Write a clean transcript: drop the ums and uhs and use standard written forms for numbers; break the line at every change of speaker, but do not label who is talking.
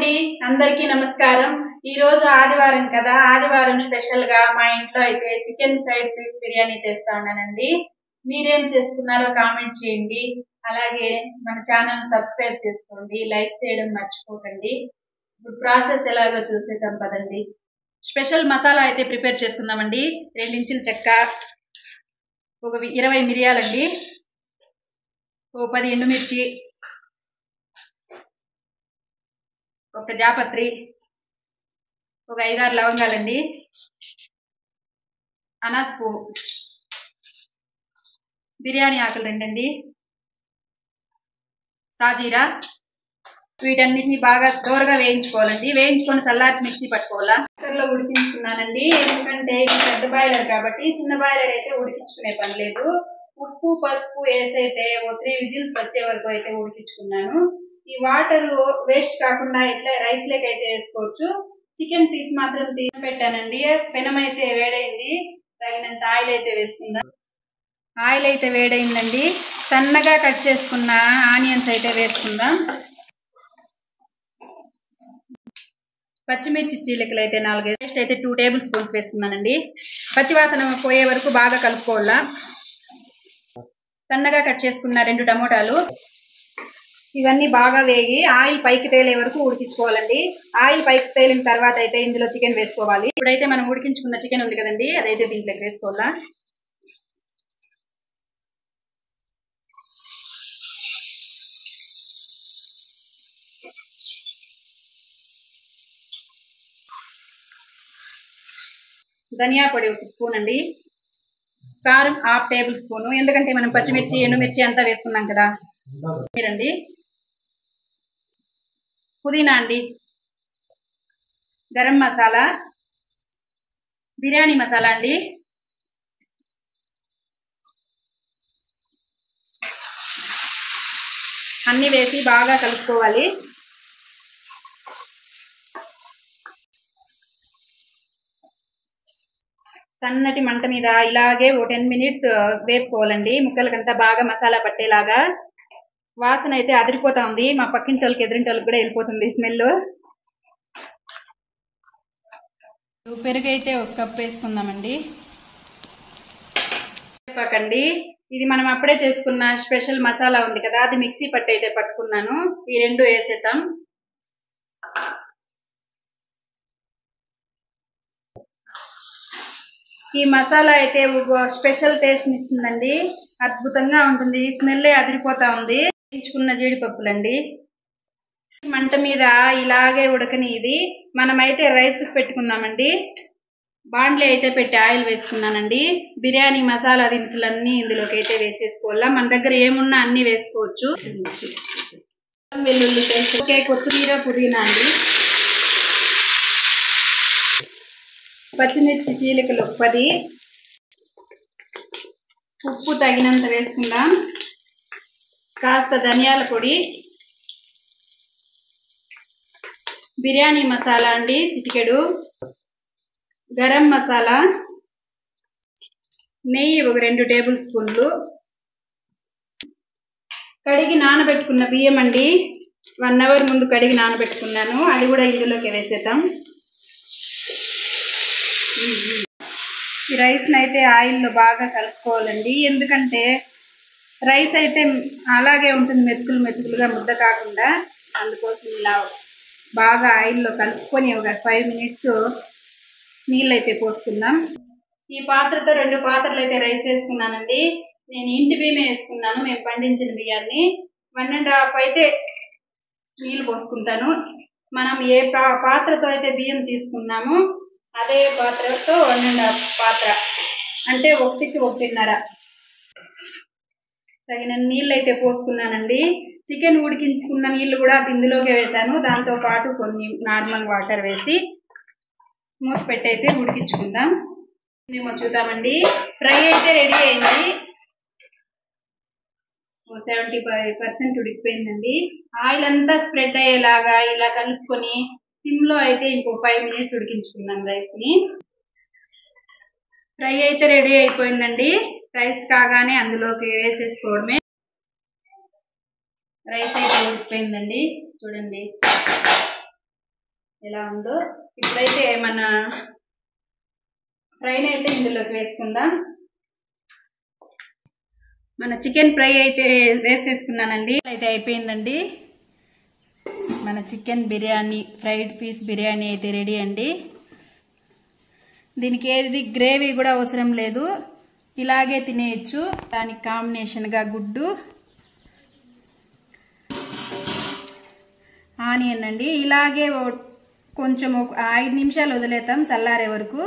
అండి అందరికీ నమస్కారం। ఈ రోజు ఆదివారం కదా, ఆదివారం స్పెషల్ గా మా ఇంట్లో అయితే చికెన్ ఫ్రైడ్ పీస్ బిర్యానీ చేస్తా ఉన్నానండి। మీరేం చేసుకున్నారో కామెంట్ చేయండి, అలాగే మన ఛానల్ సబ్స్క్రైబ్ చేసుకోండి, లైక్ చేయడం మర్చిపోకండి। ఇప్పుడు ప్రాసెస్ ఎలాగో చూసేద్దాం పదండి। స్పెషల్ మసాలా అయితే ప్రిపేర్ చేసుకుందామండి। 2 ఇంచుల చెక్క, ఒక 20 మిరియాలండి, ఒక 10 ఎండుమిర్చి, ఒక జాపత్రి, ఒక 5-6 లవంగాలండి, అనాస్ పువ్వు, బిర్యానీ ఆకులు 2 అండి, సాజీరా। వీటన్నిటిని బాగా దోరగా వేయించుకోవాలండి। వేయించుకొని చల్లార్చి మిక్సీ పట్టుకోవాలా। కుక్కర్లో ఉడికించుకున్నానండి, ఎందుకంటే ఇది పెద్ద బాయిలర్ కాబట్టి, చిన్న బాయిలర్ అయితే ఉడికించుకునే పని లేదు। ఉప్పు పసుపు వేసైతే ఓ 3 విజిల్స్ వచ్చే వరకు అయితే ఉడికించుకున్నాను। ఈ వాటర్ వేస్ట్ కాకుండా ఇట్లా రైస్ లేక అయితే వేసుకోవచ్చు। చికెన్ పీస్ మాత్రం తీసి పెట్టానండి। పెనం అయితే వేడైంది, తగినంత ఆయిల్ అయితే వేసుకుందాం। ఆయిల్ అయితే వేడైందండి, సన్నగా కట్ చేసుకున్న ఆనియన్స్ అయితే వేసుకుందాం। పచ్చిమిర్చి చీలికలు అయితే 4, పేస్ట్ అయితే 2 టేబుల్ స్పూన్స్ వేసుకున్నానండి। పచ్చివాసన పోయే వరకు బాగా కలుపుకోవాలా। సన్నగా కట్ చేసుకున్న 2 టమోటాలు, ఇవన్నీ బాగా వేగి ఆయిల్ పైకి తేలే వరకు ఉడికించుకోవాలండి। ఆయిల్ పైకి తేలిన తర్వాత అయితే ఇందులో చికెన్ వేసుకోవాలి। ఇప్పుడైతే మనం ఉడికించుకున్న చికెన్ ఉంది కదండి, అదైతే దీంట్లోకి వేసుకోవాలా। ధనియా పొడి 1 స్పూన్ అండి, కారం 1/2 టేబుల్ స్పూన్, ఎందుకంటే మనం పచ్చిమిర్చి ఎండుమిర్చి అంతా వేసుకున్నాం కదా। మీరండి పుదీనా అండి, గరం మసాలా, బిర్యానీ మసాలా అండి, అన్నీ వేసి బాగా కలుపుకోవాలి। సన్నటి మంట మీద ఇలాగే ఓ 10 మినిట్స్ వేపుకోవాలండి, ముక్కలకంతా బాగా మసాలా పట్టేలాగా। వాసన అయితే అదిరిపోతా ఉంది, మా పక్కింటి వాళ్ళకి ఎదురింటి వాళ్ళకి కూడా వెళ్ళిపోతుంది స్మెల్। పెరుగు అయితే 1 కప్ వేసుకుందామండి। చెప్పకండి, ఇది మనం అప్పుడే చేసుకున్న స్పెషల్ మసాలా ఉంది కదా, అది మిక్సీ పట్టి అయితే పట్టుకున్నాను, ఈ 2 వేసేద్దాం। ఈ మసాలా అయితే స్పెషల్ టేస్ట్ ఇస్తుందండి, అద్భుతంగా ఉంటుంది, స్మెల్ అదిరిపోతా ఉంది। వేయించుకున్న జీడిపప్పులండి, మంట మీద ఇలాగే ఉడకని ఇది మనమైతే రైస్ పెట్టుకుందామండి। బాండ్లీ అయితే పెట్టి ఆయిల్ వేసుకున్నానండి। బిర్యానీ మసాలా దినుసులన్నీ ఇందులోకి అయితే వేసేసుకోవాలా, మన దగ్గర ఏమున్నా అన్ని వేసుకోవచ్చు। వెల్లుల్లి పేస్ట్, కొత్తిమీర పుదీనా అండి, పచ్చిమిర్చి చీలికలు 10, ఉప్పు తగినంత వేసుకుందాం, కాస్త ధనియాల పొడి, బిర్యానీ మసాలా అండి చిటికెడు, గరం మసాలా, నెయ్యి ఒక 2 టేబుల్ స్పూన్లు, కడిగి నానబెట్టుకున్న బియ్యం అండి, 1 అవర్ ముందు కడిగి నానబెట్టుకున్నాను, అది కూడా ఇందులోకి వేసేద్దాం। ఈ రైస్ని అయితే ఆయిల్లో బాగా కలుపుకోవాలండి, ఎందుకంటే రైస్ అయితే అలాగే ఉంటుంది మెతుకులు మెతుకులుగా ముద్ద కాకుండా, అందుకోసం ఇలా బాగా ఆయిల్లో కలుపుకొని ఒక 5 మినిట్స్ నీళ్ళు అయితే పోసుకుందాం। ఈ పాత్రతో 2 పాత్రలు అయితే రైస్ వేసుకున్నానండి, నేను ఇంటి బియ్యమే వేసుకున్నాను, మేము పండించిన బియ్యాన్ని। 1.5 అయితే నీళ్ళు పోసుకుంటాను। మనం ఏ పాత్రతో అయితే బియ్యం తీసుకున్నామో అదే పాత్రతో 1.5 పాత్ర, అంటే 1కి 1.5 తగిన నీళ్ళు అయితే పోసుకున్నానండి। చికెన్ ఉడికించుకున్న నీళ్ళు కూడా ఇందులోకి వేసాను, దాంతో పాటు కొన్ని నార్మల్ వాటర్ వేసి మూత పెట్టి అయితే ఉడికించుకుందాం। మేము చూద్దామండి, ఫ్రై అయితే రెడీ అయింది, 75% ఉడికిపోయిందండి। ఆయిల్ అంతా స్ప్రెడ్ అయ్యేలాగా ఇలా కలుపుకొని సిమ్లో అయితే ఇంకో 5 మినిట్స్ ఉడికించుకుందాం రైస్ని। ఫ్రై అయితే రెడీ అయిపోయిందండి, రైస్ కాగానే అందులోకి వేసేసుకోవడమే। రైస్ అయితే ఉడికిపోయిందండి, చూడండి। ఎలా ఉందో. ఇప్పుడైతే మన ఫ్రైని అయితే ఇందులోకి వేసుకుందాం. మన చికెన్ ఫ్రై అయితే వేసేసుకున్నానండి. అయితే అయిపోయిందండి. మన chicken biryani, fried piece biryani అయితే రెడీ అండి. దీనికి ఏది గ్రేవీ కూడా అవసరం లేదు, ఇలాగే తినేయచ్చు. దానికి కాంబినేషన్గా గుడ్డు, ఆనియన్ అండి. ఇలాగే కొంచెం 5 నిమిషాలు వదిలేతాం చల్లారే వరకు.